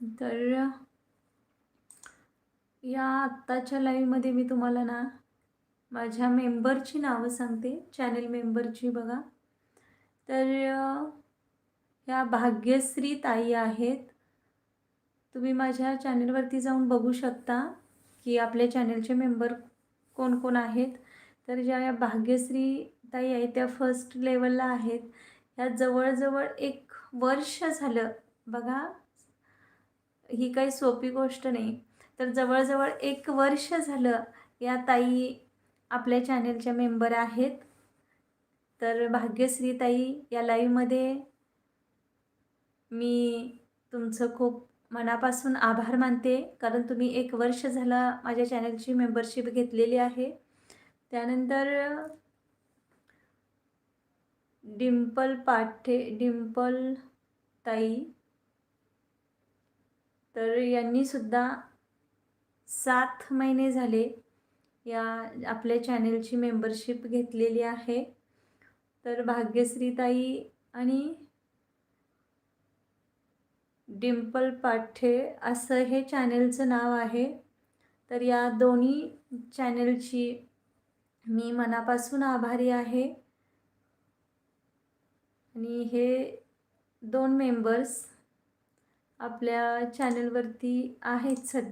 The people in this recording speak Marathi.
तर या आत्ताच्या लाईव्हमध्ये मी तुम्हाला ना माझ्या मेंबरची नावं सांगते, चॅनल मेंबरची बघा. तर ह्या भाग्यश्री ताई आहेत. तुम्ही माझ्या चॅनलवरती जाऊन बघू शकता की आपल्या चॅनलचे मेंबर कोण कोण आहेत. तर ज्या या भाग्यश्री ताई आहेत त्या फर्स्ट लेवलला आहेत. ह्या जवळजवळ 1 वर्ष झालं बघा, ही काही सोपी गोष्ट नाही. तर जवळ-जवळ 1 वर्ष झालं या ताई आपल्या चॅनलच्या मेंबर आहेत. तर भाग्यश्री ताई या लाईव्हमध्ये मी तुमचं खूप मनापासून आभार मानते, कारण तुम्ही 1 वर्ष झालं माझ्या चॅनलची मेंबरशिप घेतलेली आहे. त्यानंतर डिंपल ताई, तर यांनीसुद्धा 7 महिने झाले या आपल्या चॅनलची मेंबरशिप घेतलेली आहे. तर भाग्यश्री ताई आणि डिंपल पाठे असं हे चॅनलचं नाव आहे. तर या दोन्ही चॅनलची मी मनापासून आभारी आहे. आणि हे 2 मेंबर्स आपल्या चॅनलवरती आहेत सध्या.